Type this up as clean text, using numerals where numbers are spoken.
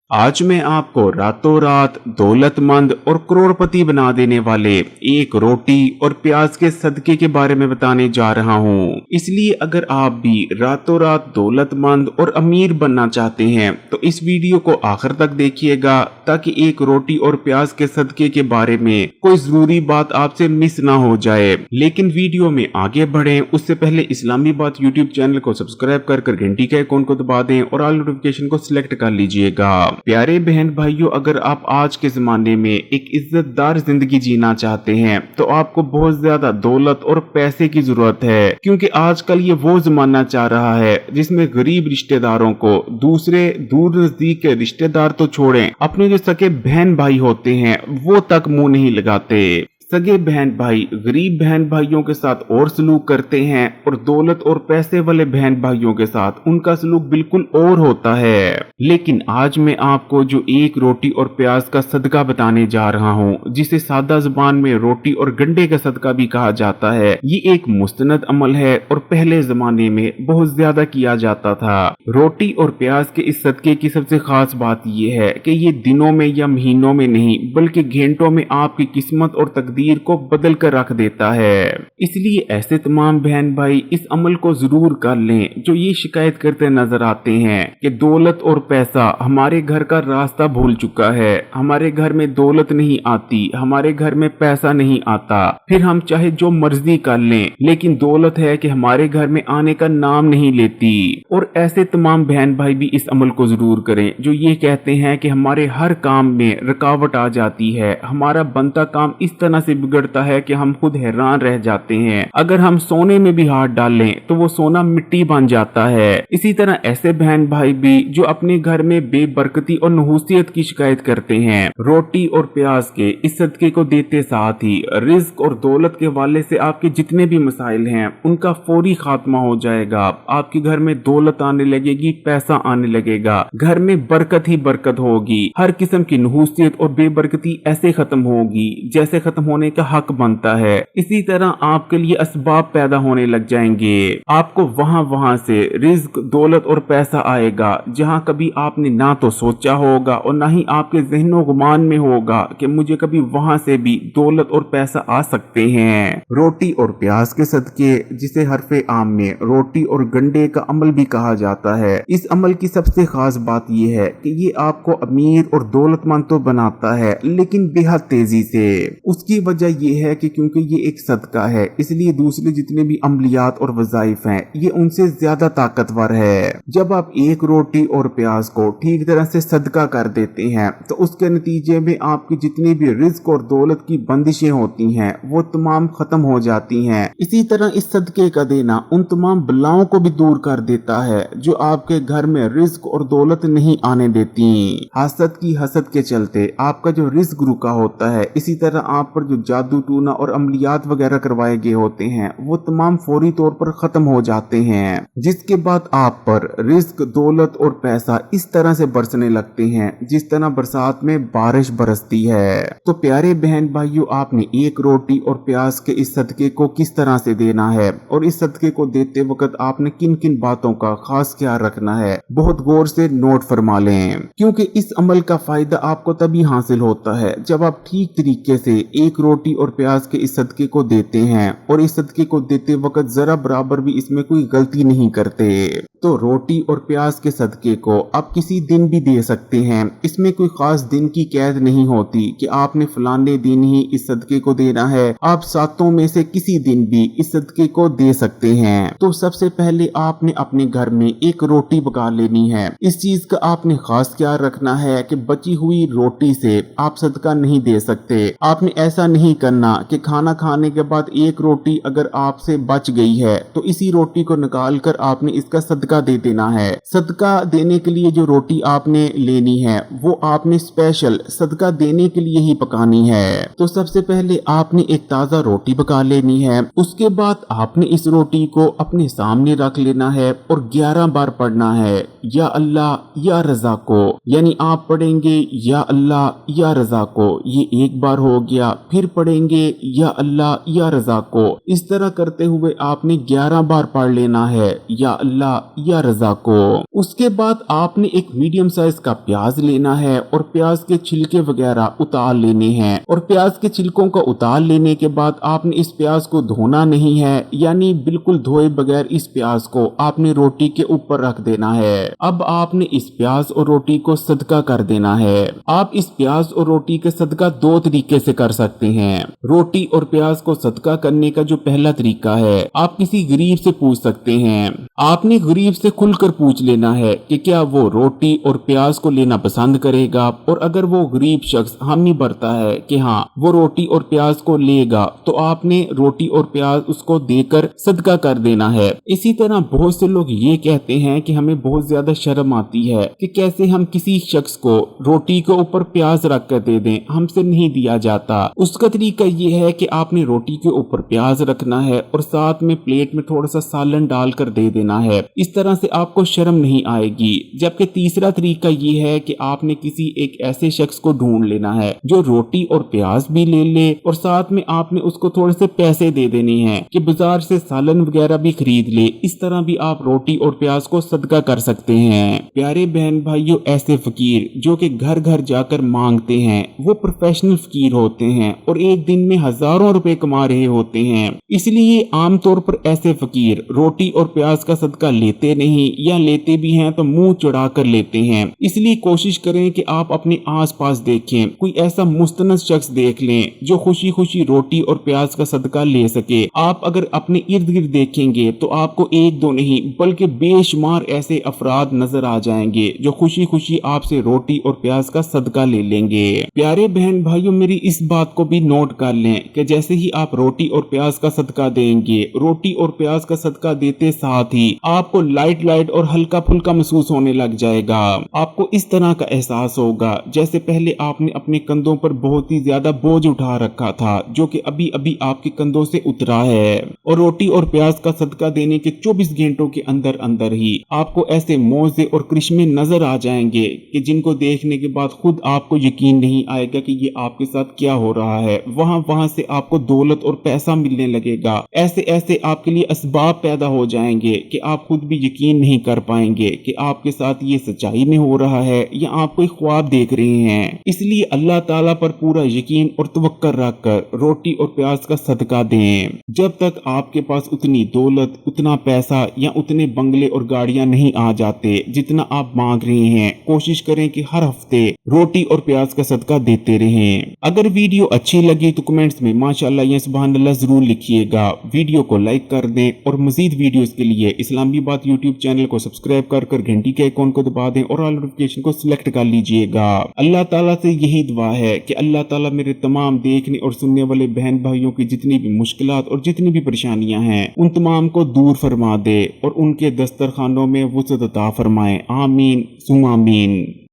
आज मैं आपको रातों रात दौलतमंद और करोड़पति बना देने वाले एक रोटी और प्याज के सदके के बारे में बताने जा रहा हूँ। इसलिए अगर आप भी रातों रात दौलतमंद और अमीर बनना चाहते हैं तो इस वीडियो को आखिर तक देखिएगा, ताकि एक रोटी और प्याज के सदके के बारे में कोई जरूरी बात आपसे मिस ना हो जाए। लेकिन वीडियो में आगे बढ़े उससे पहले इस्लामी बात यूट्यूब चैनल को सब्सक्राइब कर घंटी के आइकॉन को दबा दें और ऑल नोटिफिकेशन को सिलेक्ट कर लीजिएगा। प्यारे बहन भाइयों, अगर आप आज के जमाने में एक इज्जतदार जिंदगी जीना चाहते हैं तो आपको बहुत ज्यादा दौलत और पैसे की जरूरत है, क्योंकि आजकल ये वो जमाना चाह रहा है जिसमें गरीब रिश्तेदारों को दूसरे दूर नजदीक के रिश्तेदार तो छोड़ें, अपने जो सके बहन भाई होते हैं वो तक मुंह नहीं लगाते। सगे बहन भाई गरीब बहन भाइयों के साथ और सलूक करते हैं और दौलत और पैसे वाले बहन भाइयों के साथ उनका सलूक बिल्कुल और होता है। लेकिन आज मैं आपको जो एक रोटी और प्याज का सदका बताने जा रहा हूँ, जिसे सादा जुबान में रोटी और गंडे का सदका भी कहा जाता है, ये एक मुस्तनद अमल है और पहले जमाने में बहुत ज्यादा किया जाता था। रोटी और प्याज के इस सदके की सबसे खास बात यह है कि ये दिनों में या महीनों में नहीं बल्कि घंटों में आपकी किस्मत और तकदीर को बदल कर रख देता है। इसलिए ऐसे तमाम बहन भाई इस अमल को जरूर कर लें जो ये शिकायत करते नजर आते हैं कि दौलत और पैसा हमारे घर का रास्ता भूल चुका है, हमारे घर में दौलत नहीं आती, हमारे घर में पैसा नहीं आता, फिर हम चाहे जो मर्जी कर लें लेकिन दौलत है कि हमारे घर में आने का नाम नहीं लेती। और ऐसे तमाम बहन भाई भी इस अमल को जरूर करें जो ये कहते हैं कि हमारे हर काम में रुकावट आ जाती है, हमारा बनता काम इस तरह से बिगड़ता है कि हम खुद हैरान रह जाते हैं, अगर हम सोने में भी हाथ डालें तो वो सोना मिट्टी बन जाता है। इसी तरह ऐसे बहन भाई भी जो अपने घर में बेबरकती और नहूसियत की शिकायत करते हैं, रोटी और प्याज के इस सदके को देते साथ ही रिज्क और दौलत के वाले से आपके जितने भी मसाइल हैं उनका फौरी खात्मा हो जाएगा। आपके घर में दौलत आने लगेगी, पैसा आने लगेगा, घर में बरकत ही बरकत होगी, हर किस्म की नहूसियत और बेबरकती ऐसे खत्म होगी जैसे खत्म होने का हक बनता है। इसी तरह आपके लिए असबाब पैदा होने लग जाएंगे, आपको वहां से रिज्क दौलत और पैसा आएगा जहां कभी आपने ना तो सोचा होगा और ना ही आपके ज़हनो गुमान में होगा कि मुझे कभी वहां से भी दौलत और पैसा आ सकते हैं। रोटी और प्याज के सदके, जिसे हरफे आम में रोटी और गंडे का अमल भी कहा जाता है, इस अमल की सबसे खास बात यह है कि ये आपको अमीर और दौलतमंद तो बनाता है लेकिन बेहद तेजी से। उसकी वजह यह है कि क्योंकि ये एक सदका है इसलिए दूसरे जितने भी अमलियात और वज़ाइफ हैं ये उनसे ज्यादा ताकतवर है। जब आप एक रोटी और प्याज को ठीक तरह से सदका कर देते हैं तो उसके नतीजे में आपकी जितनी भी रिज्क और दौलत की बंदिशें होती हैं वो तमाम खत्म हो जाती हैं। इसी तरह इस सदके का देना उन तमाम बलाओं को भी दूर कर देता है जो आपके घर में रिज्क और दौलत नहीं आने देती। हसद के चलते आपका जो रिज्क रुका होता है, इसी तरह आप पर जो जादू टूना और अमलियात वगैरह करवाए गए होते हैं वो तमाम फौरी तौर पर खत्म हो जाते हैं, जिसके बाद आप पर रिज्क दौलत और पैसा इस तरह से बरसने लगते हैं जिस तरह बरसात में बारिश बरसती है। तो प्यारे बहन भाइयों, आपने एक रोटी और प्याज के इस सदके को किस तरह से देना है और इस सदके को देते वक्त आपने किन किन बातों का खास ख्याल रखना है, बहुत गौर से नोट फरमा लें, क्योंकि इस अमल का फायदा आपको तभी हासिल होता है जब आप ठीक तरीके से एक रोटी और प्याज के इस सदके को देते हैं और इस सदके को देते वक्त जरा बराबर भी इसमें कोई गलती नहीं करते। तो रोटी और प्याज के सदके को आप किसी दिन भी दे सकते हैं, इसमें कोई खास दिन की कैद नहीं होती कि आपने फलाने दिन ही इस सदके को देना है, आप सातों में से किसी दिन भी इस सदके को दे सकते हैं। तो सबसे पहले आपने अपने घर में एक रोटी पका लेनी है। इस चीज का आपने खास ख्याल रखना है कि बची हुई रोटी से आप सदका नहीं दे सकते। आपने ऐसा नहीं करना कि खाना खाने के बाद एक रोटी अगर आपसे बच गई है तो इसी रोटी को निकाल कर आपने इसका सदका दे देना है। सदका देने के लिए जो रोटी आपने लेनी है वो आपने स्पेशल सदका देने के लिए ही पकानी है। तो सबसे पहले आपने एक ताजा रोटी पका लेनी है, उसके बाद आपने इस रोटी को अपने सामने रख लेना है और 11 बार पढ़ना है या अल्लाह या रजा को, यानी आप पढ़ेंगे या अल्लाह या रजा को, ये एक बार हो गया, फिर पढ़ेंगे या अल्लाह या रजा को। इस तरह करते हुए आपने 11 बार पढ़ लेना है या अल्लाह या रजा को। उसके बाद आपने एक मीडियम साइज का प्याज लेना है और प्याज के छिलके वगैरह उतार लेने हैं। और प्याज के छिलकों को उतार लेने के बाद आपने इस प्याज को धोना नहीं है, यानी बिल्कुल धोए बगैर इस प्याज को आपने रोटी के ऊपर रख देना है। अब आपने इस प्याज और रोटी को सदका कर देना है। आप इस प्याज और रोटी का सदका दो तरीके से कर सकते हैं। रोटी और प्याज को सदका करने का जो पहला तरीका है, आप किसी गरीब से पूछ सकते हैं। आपने गरीब से खुलकर पूछ लेना है कि क्या वो रोटी और प्याज को लेना पसंद करेगा, और अगर वो गरीब शख्स हामी भरता है कि हाँ वो रोटी और प्याज को लेगा, तो आपने रोटी और प्याज उसको देकर सदका कर देना है। इसी तरह बहुत से लोग ये कहते हैं कि हमें बहुत ज्यादा शर्म आती है कि कैसे हम किसी शख्स को रोटी के ऊपर प्याज रख कर दे दें, हमसे नहीं दिया जाता। उसका तरीका ये है कि आपने रोटी के ऊपर प्याज रखना है और साथ में प्लेट में थोड़ा सा सालन डालकर दे देना है। इस तरह से आपको शर्म नहीं आएगी। जबकि तीसरा तरीका ये है कि आपने किसी एक ऐसे शख्स को ढूंढ लेना है जो रोटी और प्याज भी ले ले, और साथ में आपने उसको थोड़े से पैसे दे देने हैं कि बाजार से सालन वगैरह भी खरीद ले। इस तरह भी आप रोटी और प्याज को सदका कर सकते हैं। प्यारे बहन भाइयों, ऐसे फकीर जो कि घर घर जाकर मांगते हैं वो प्रोफेशनल फकीर होते हैं और एक दिन में हजारों रुपए कमा रहे होते हैं। इसलिए आमतौर पर ऐसे फकीर रोटी और प्याज का सदका लेते नहीं, या लेते भी हैं तो मुंह चढ़ा कर लेते हैं। इसलिए कोशिश करें कि आप अपने आस पास देखें, कोई ऐसा मुस्तनद शख्स देख लें जो खुशी खुशी रोटी और प्याज का सदका ले सके। आप अगर अपने इर्द गिर्द देखेंगे तो आपको एक दो नहीं बल्कि बेशुमार ऐसे अफराद नजर आ जाएंगे जो खुशी खुशी आपसे रोटी और प्याज का सदका ले लेंगे। प्यारे बहन भाइयों, मेरी इस बात को भी नोट कर लें कि जैसे ही आप रोटी और प्याज का सदका देंगे, रोटी और प्याज का सदका देते साथ ही आपको लाइट लाइट और हल्का फुल्का महसूस होने लग जाएगा। आपको इस तरह का एहसास होगा जैसे पहले आपने अपने कंधों पर बहुत ही ज्यादा बोझ उठा रखा था जो कि अभी अभी आपके कंधों से उतरा है। और रोटी और प्याज का सदका देने के 24 घंटों के अंदर अंदर ही आपको ऐसे मौजे और करिश्मे नजर आ जाएंगे कि जिनको देखने के बाद खुद आपको यकीन नहीं आएगा कि ये आपके साथ क्या हो रहा है। वहां से आपको दौलत और पैसा मिलने लगेगा। ऐसे ऐसे आपके लिए असबाब पैदा हो जाएंगे कि आप खुद भी यकीन नहीं कर पाएंगे कि आपके साथ ये सच्चाई में हो रहा है या आप कोई ख्वाब देख रहे हैं। इसलिए अल्लाह ताला पर पूरा यकीन और तवक्कुल रखकर रोटी और प्याज का सदका दें। जब तक आपके पास उतनी दौलत, उतना पैसा या उतने बंगले और गाड़ियां नहीं आ जाते जितना आप मांग रहे हैं, कोशिश करें कि हर हफ्ते रोटी और प्याज का सदका देते रहें। अगर वीडियो अच्छी लगी तो कमेंट्स में माशाअल्लाह या सुभान अल्लाह जरूर लिखिएगा। वीडियो को लाइक कर दें और मजीद वीडियोस के लिए इस्लामी बात यूट्यूब चैनल को सब्सक्राइब कर घंटी के आइकॉन को दबा दें और ऑल नोटिफिकेशन को सिलेक्ट कर लीजिएगा। अल्लाह ताला से यही दुआ है कि अल्लाह ताला मेरे तमाम देखने और सुनने वाले बहन भाइयों की जितनी भी मुश्किलात और जितनी भी परेशानियां हैं उन तमाम को दूर फरमा दे और उनके दस्तरखानों में वुसअत अता फरमाए। आमीन सुम आमीन।